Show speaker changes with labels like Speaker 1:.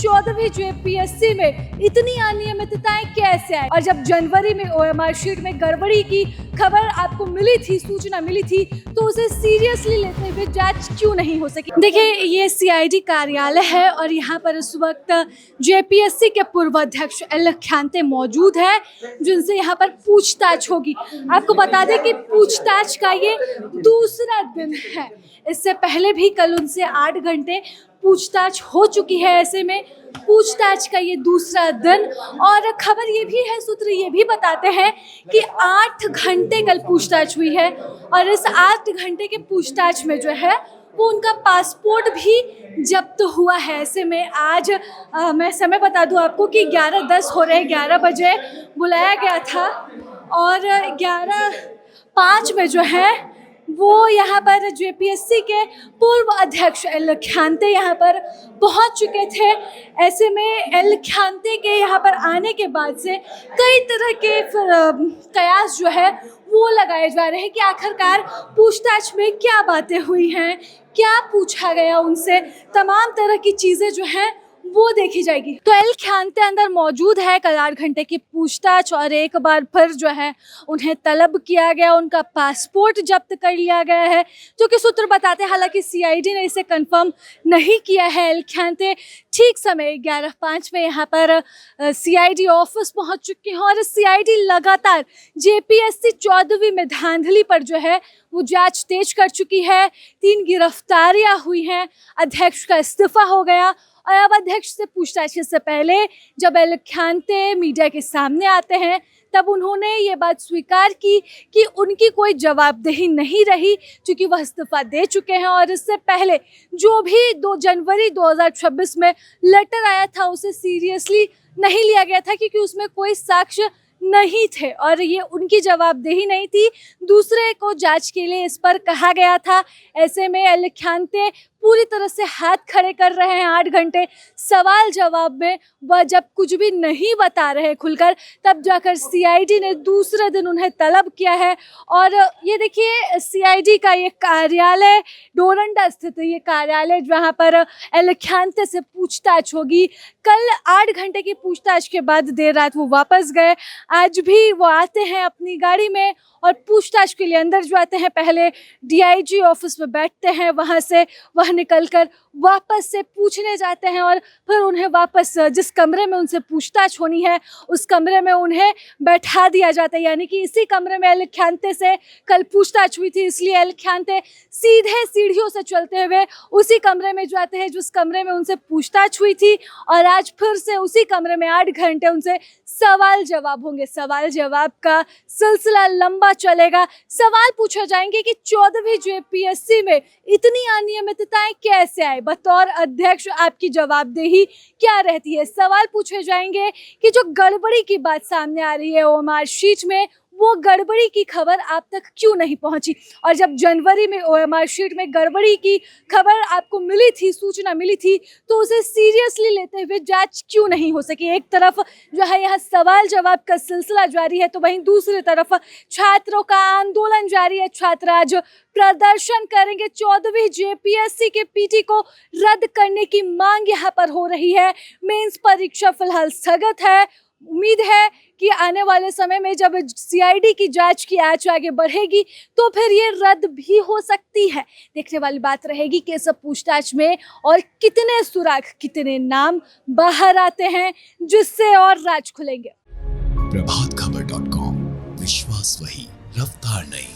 Speaker 1: 14वीं JPSC में इतनी अनियमितताएं कैसे आई, और जब जनवरी में ओएमआर शीट में गड़बड़ी की खबर आपको मिली थी, सूचना मिली थी, तो उसे सीरियसली लेते हुए जांच क्यों नहीं हो सकी। देखिए, ये सीआईडी कार्यालय है और यहाँ पर इस वक्त जेपीएससी के पूर्व अध्यक्ष एल खान्ते मौजूद है, जिनसे यहाँ पर पूछताछ होगी। आपको बता दें कि पूछताछ का ये दूसरा दिन है। इससे पहले भी कल उनसे 8 घंटे पूछताछ हो चुकी है। ऐसे में पूछताछ का ये दूसरा दिन, और खबर ये भी है, सूत्र ये भी बताते हैं कि 8 घंटे कल पूछताछ हुई है, और इस 8 घंटे के पूछताछ में जो है वो उनका पासपोर्ट भी जब्त हुआ है। ऐसे में आज मैं समय बता दूं आपको कि 11:10 हो रहे, 11 बजे बुलाया गया था, और 11:05 में जो है वो यहाँ पर जेपीएससी के पूर्व अध्यक्ष एल खान्ते यहाँ पर पहुँच चुके थे। ऐसे में एल खान्ते के यहाँ पर आने के बाद से कई तरह के कयास जो है वो लगाए जा रहे हैं कि आखिरकार पूछताछ में क्या बातें हुई हैं, क्या पूछा गया उनसे, तमाम तरह की चीज़ें जो हैं वो देखी जाएगी। तो एल खान्ते अंदर मौजूद है। कल 8 घंटे की पूछताछ, और एक बार फिर जो है उन्हें तलब किया गया, उनका पासपोर्ट जब्त कर लिया गया है, जो कि सूत्र बताते हैं। हालांकि सीआईडी ने इसे कंफर्म नहीं किया है। एल खान्ते ठीक समय 11:05 में यहाँ पर सीआईडी ऑफिस पहुँच चुके हैं, और सीआईडी लगातार जेपीएससी 14वीं में धांधली पर जो है वो जांच तेज कर चुकी है। 3 गिरफ्तारियां हुई हैं, अध्यक्ष का इस्तीफा हो गया, और अब अध्यक्ष से पूछताछ से पहले जब एल खान्ते मीडिया के सामने आते हैं तब उन्होंने ये बात स्वीकार की कि उनकी कोई जवाबदेही नहीं रही, क्योंकि वह इस्तीफा दे चुके हैं। और इससे पहले जो भी 2 जनवरी 2026 में लेटर आया था उसे सीरियसली नहीं लिया गया था, क्योंकि उसमें कोई साक्ष्य नहीं थे और ये उनकी जवाबदेही नहीं थी। दूसरे को जांच के लिए इस पर कहा गया था। ऐसे में एल खान्ते पूरी तरह से हाथ खड़े कर रहे हैं 8 घंटे सवाल जवाब में। वह जब कुछ भी नहीं बता रहे खुलकर, तब जाकर सीआईडी ने दूसरे दिन उन्हें तलब किया है। और ये देखिए, सीआईडी का ये कार्यालय डोरंडा स्थित है, ये कार्यालय जहाँ पर एल खान्ते से पूछताछ होगी। कल 8 घंटे की पूछताछ के बाद देर रात वो वापस गए। आज भी वो आते हैं अपनी गाड़ी में और पूछताछ के लिए अंदर जो आते हैं, पहले डीआईजी ऑफिस में बैठते हैं, वहाँ से वह निकलकर वापस से पूछने जाते हैं, और फिर उन्हें वापस जिस कमरे में उनसे पूछताछ होनी है उस कमरे में उन्हें बैठा दिया जाता है। यानी कि इसी कमरे में एल खान्ते से कल पूछताछ हुई थी, इसलिए एल खान्ते सीधे सीढ़ियों से चलते हुए उसी कमरे में जाते हैं जिस कमरे में उनसे पूछताछ हुई थी, और आज फिर से उसी कमरे में 8 घंटे उनसे सवाल जवाब होंगे। सवाल जवाब का सिलसिला लंबा चलेगा। सवाल पूछे जाएंगे कि 14वीं जेपीएससी में इतनी अनियमितताएं कैसे आए, बतौर अध्यक्ष आपकी जवाबदेही क्या रहती है। सवाल पूछे जाएंगे कि जो गड़बड़ी की बात सामने आ रही है ओएमआर शीट में, वो गड़बड़ी की खबर आप तक क्यों नहीं पहुंची, और जब जनवरी में ओएमआर शीट में गड़बड़ी की खबर आपको मिली थी, सूचना मिली थी, तो उसे सीरियसली लेते हुए जांच क्यों नहीं हो सकी। एक तरफ जो है यहाँ सवाल जवाब का सिलसिला जारी है, तो वहीं दूसरी तरफ छात्रों का आंदोलन जारी है। छात्र आज प्रदर्शन करेंगे। 14वीं जेपीएससी के पीटी को रद्द करने की मांग यहाँ पर हो रही है। मेंस परीक्षा फिलहाल स्थगित है। उम्मीद है कि आने वाले समय में जब सीआईडी की जांच की आंच आगे बढ़ेगी तो फिर ये रद्द भी हो सकती है। देखने वाली बात रहेगी कि इस पूछताछ में और कितने सुराग, कितने नाम बाहर आते हैं, जिससे और राज खुलेंगे।
Speaker 2: प्रभातखबर.com, विश्वास वही, रफ्तार नहीं।